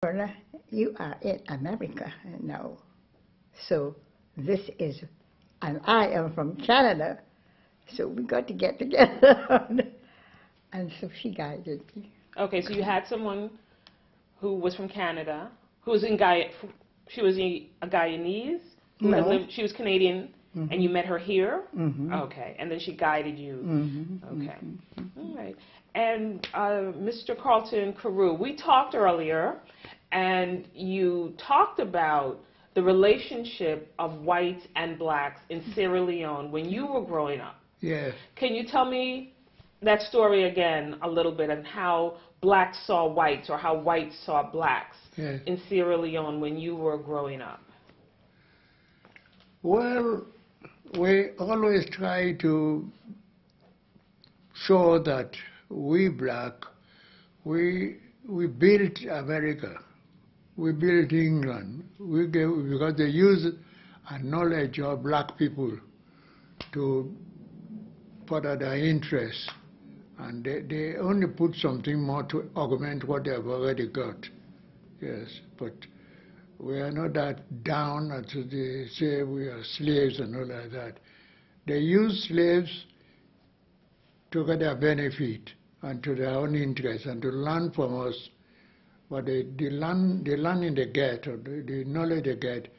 Perla, you are in America now. So this is, and I am from Canada, so we got to get together. And so she guided me. Okay, so you had someone who was from Canada, who was she was a Guyanese? No. She was Canadian, and you met her here? Mm-hmm. Okay, and then she guided you. Mm-hmm. Okay, all right. And Mr. Carlton Carew, we talked earlier, and you talked about the relationship of whites and blacks in Sierra Leone when you were growing up. Yes. Can you tell me that story again a little bit, and how blacks saw whites or how whites saw blacks in Sierra Leone when you were growing up? Well, we always try to show that we black, we built America, we built England, because they use a knowledge of black people to further their interests. And they only put something more to augment what they have already got. Yes, but we are not that down as they say we are slaves and all like that. They use slaves to get their benefit and to their own interest and to learn from us. But the learning they get, or the knowledge they get,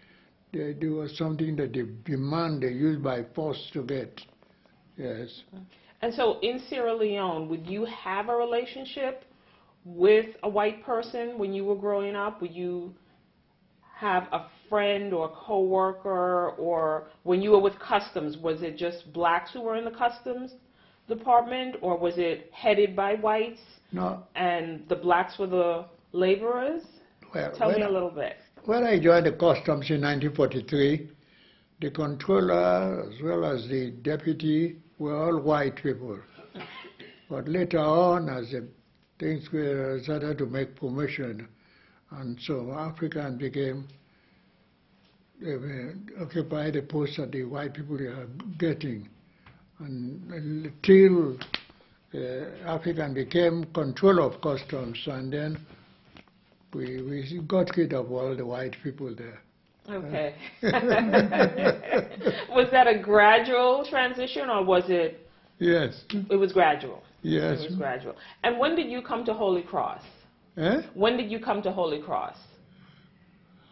there was something that they demand, they use by force to get. Yes. And so in Sierra Leone, would you have a relationship with a white person when you were growing up? Would you have a friend or a coworker, or when you were with customs, was it just blacks who were in the customs department, or was it headed by whites? No. And the blacks were the laborers? Well, Tell me a little bit. When I joined the customs in 1943, the controller as well as the deputy were all white people. But later on, as things were started to make promotion, and so African became, they occupied the post that the white people are getting. And till African became control of customs, and then we got rid of all the white people there. Okay. Was that a gradual transition, or was it? Yes. It was gradual. Yes. It was gradual. And when did you come to Holy Cross? Eh? When did you come to Holy Cross?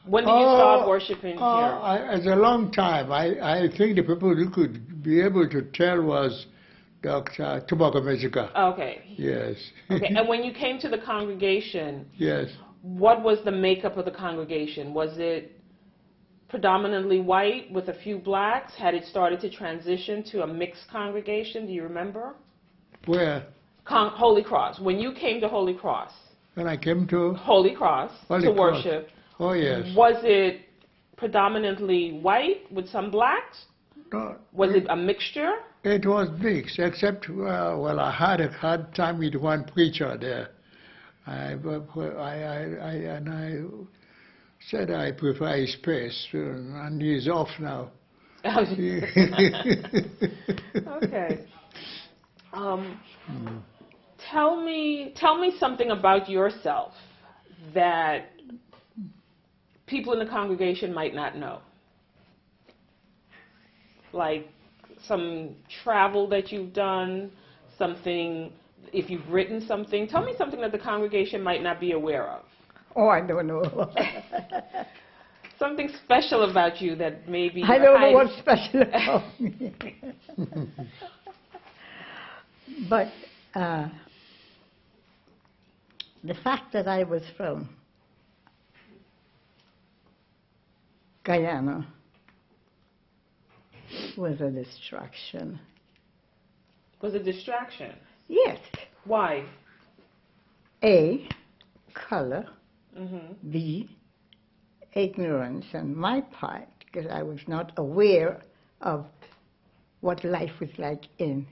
When did you start worshiping here? It's a long time. I think the people who could be able to tell was Dr. Tubaka Mezika. Okay. Yes. Okay. And when you came to the congregation, yes. What was the makeup of the congregation? Was it predominantly white with a few blacks? Had it started to transition to a mixed congregation? Do you remember? Where? Holy Cross. When you came to Holy Cross. When I came to? Holy Cross to worship. Oh, yes. Was it predominantly white with some blacks? No. Was it a mixture? It was mixed, except, well, I had a hard time with one preacher there. I said I prefer his space, and he's off now. Okay. Tell me something about yourself that people in the congregation might not know. Like some travel that you've done, something, if you've written something. Tell me something that the congregation might not be aware of. Oh, I don't know. Something special about you that maybe... I don't know what's special about me. But the fact that I was from Guyana was a distraction. Was a distraction? Yes. Why? A, color. B, ignorance on my part, because I was not aware of what life was like in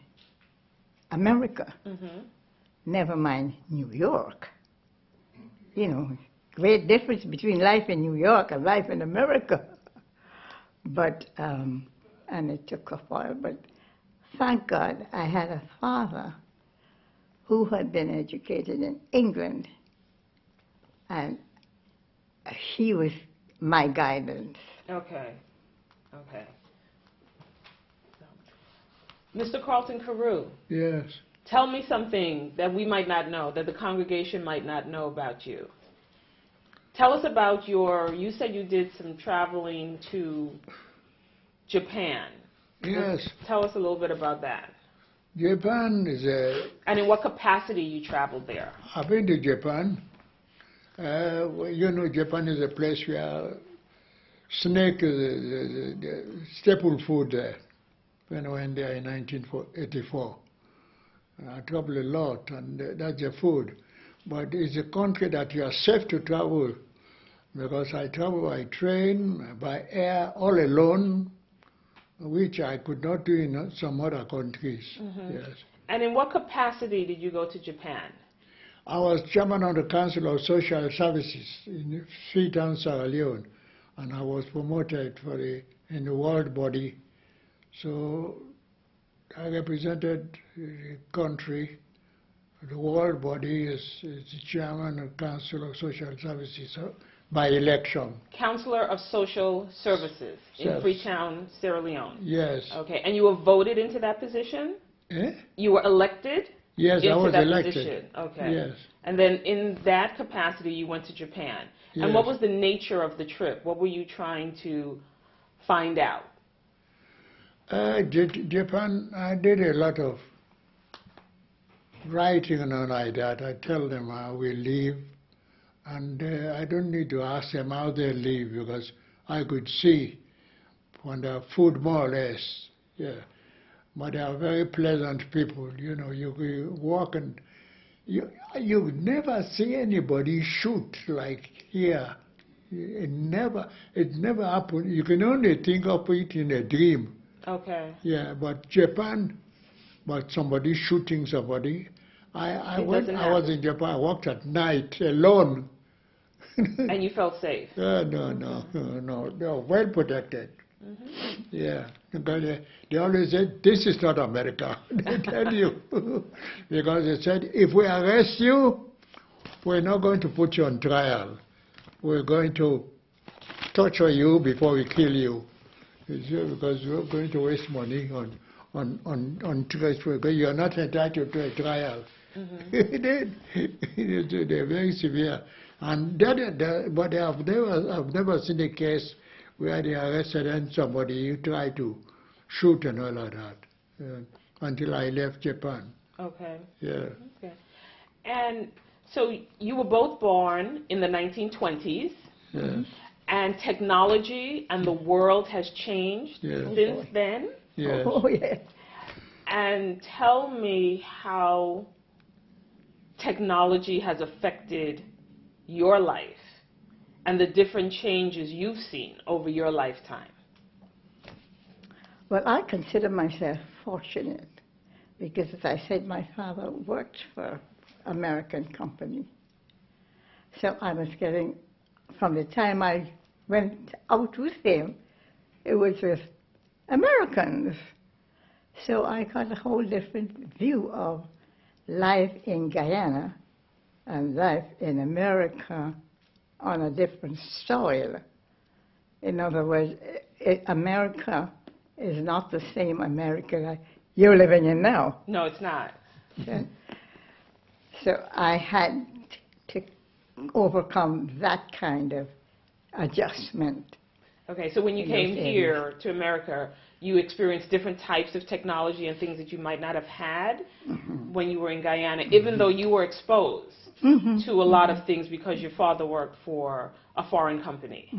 America. Never mind New York. You know, great difference between life in New York and life in America. But, and it took a while, but thank God I had a father who had been educated in England. And he was my guidance. Okay. Okay. Mr. Carlton Carew, Yes. tell me something that we might not know, that the congregation might not know about you. Tell us about you said you did some traveling to Japan. Yes. Tell us a little bit about that. Japan is a... And in what capacity you traveled there? I've been to Japan. You know, Japan is a place where snake is the staple food there. When I went there in 1984. I traveled a lot, and that's the food. But it's a country that you are safe to travel, because I travel by train, by air, all alone, which I could not do in some other countries. Yes. And in what capacity did you go to Japan? I was chairman of the Council of Social Services in Freetown, Sierra Leone, and I was promoted in the world body. So I represented the country. The world body is the chairman of the Council of Social Services by election. Counselor of Social Services in Yes. Freetown, Sierra Leone. Yes. Okay, and you were voted into that position? Eh? You were elected Yes, I into was that elected. position? Okay. Yes. And then in that capacity, you went to Japan. And what Yes. was the nature of the trip? What were you trying to find out? Japan, I did a lot of writing and all like that. I tell them how we live, and I don't need to ask them how they live, because I could see from their food more or less. Yeah. But they are very pleasant people. You know, you walk and you never see anybody shoot like here. It never happened. You can only think of it in a dream. Okay. Yeah, but Japan, but somebody shooting somebody. I was in Japan. I walked at night alone. And you felt safe? No, they are well protected. Yeah, because they always said, this is not America. They tell you. Because they said, if we arrest you, we're not going to put you on trial. We're going to torture you before we kill you. Because we're going to waste money on trials. You're not entitled to a trial. They're very severe. And but I've never seen a case where they arrested somebody, you try to shoot and all of that, until I left Japan. Okay. Yeah. Okay. And so you were both born in the 1920s. Yes. And technology and the world has changed Yes. since then. Yes. Oh, yes. And tell me how technology has affected your life and the different changes you've seen over your lifetime. Well, I consider myself fortunate because, as I said, my father worked for American company. So I was getting, from the time I went out with him, it was with Americans. So I got a whole different view of life in Guyana and life in America on a different soil. In other words, America is not the same America that you're living in now. No, it's not. So I had to overcome that kind of adjustment. Okay, so when you came here to America, you experienced different types of technology and things that you might not have had when you were in Guyana, even though you were exposed to a lot of things because your father worked for a foreign company.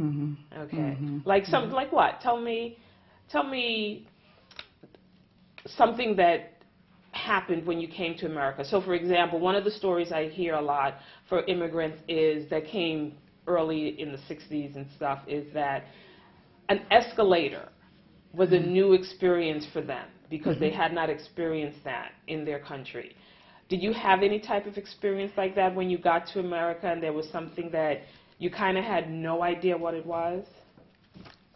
Okay, like what? Tell me something that happened when you came to America. So, for example, one of the stories I hear a lot for immigrants that came early in the 60s and stuff is that an escalator was a new experience for them because they had not experienced that in their country. Did you have any type of experience like that when you got to America and there was something that you kind of had no idea what it was?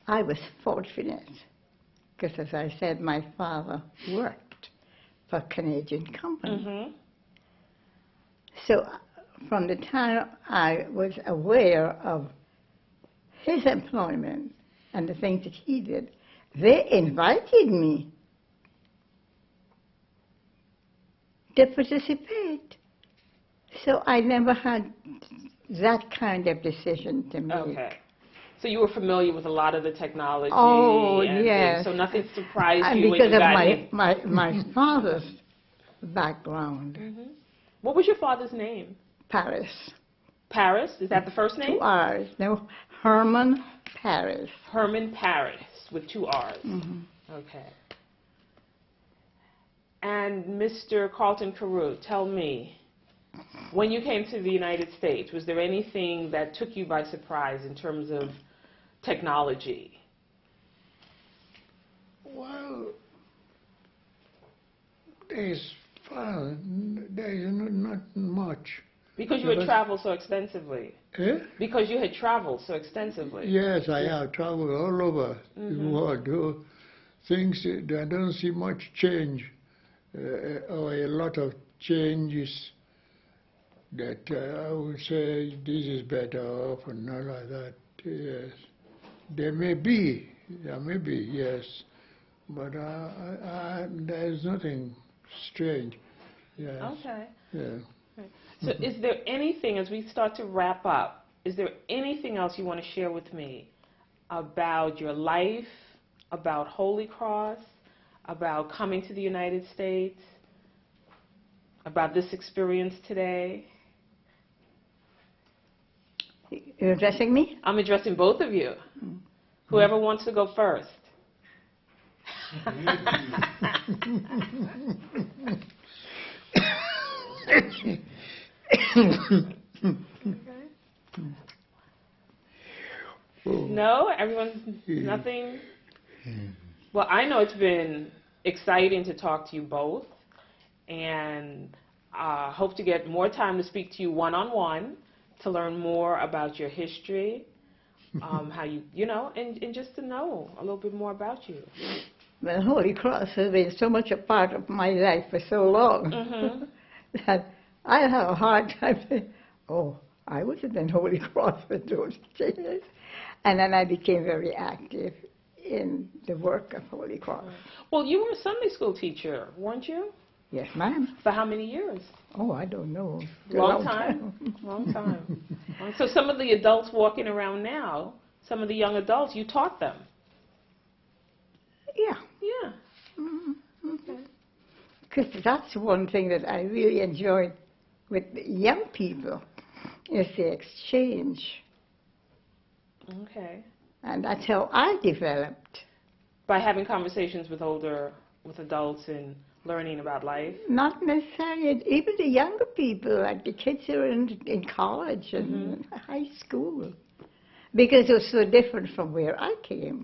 I was fortunate because, as I said, my father worked for a Canadian company. So from the time I was aware of his employment and the things that he did, they invited me to participate. So I never had that kind of decision to make. Okay. So you were familiar with a lot of the technology. Oh, and yes. things, so nothing surprised And you when because you of got in. my father's background, What was your father's name? Paris. Paris? Is that the first name? 2 R's. No, Herman Paris. Herman Paris with 2 R's. Okay. And Mr. Carlton Carew, tell me, when you came to the United States, was there anything that took you by surprise in terms of technology? Well, there is not much. Because you had traveled so extensively. Eh? Because you had traveled so extensively. Yes, I have traveled all over the world. Things, I don't see much change, or a lot of changes that I would say this is better off and not like that. Yes, there may be, yes, but there is nothing strange. Yes. Okay. Yeah. So is there anything, as we start to wrap up, is there anything else you want to share with me about your life, about Holy Cross, about coming to the United States, about this experience today? You're addressing me? I'm addressing both of you. Whoever wants to go first. No? Everyone's nothing? Well, I know it's been exciting to talk to you both, and hope to get more time to speak to you one-on-one to learn more about your history, how you know, and just to know a little bit more about you. Well, Holy Cross has been so much a part of my life for so long that I have a hard time saying, oh, I was in Holy Cross for those years. And then I became very active in the work of Holy Cross. Well, you were a Sunday school teacher, weren't you? Yes, ma'am. For how many years? Oh, I don't know. Long time. Long time. So some of the adults walking around now, some of the young adults, you taught them. Yeah. Yeah. Okay. Because that's one thing that I really enjoyed with young people is the exchange. Okay. And that's how I developed. By having conversations with adults and learning about life? Not necessarily. Even the younger people, like the kids who are in college and high school. Because it was so different from where I came.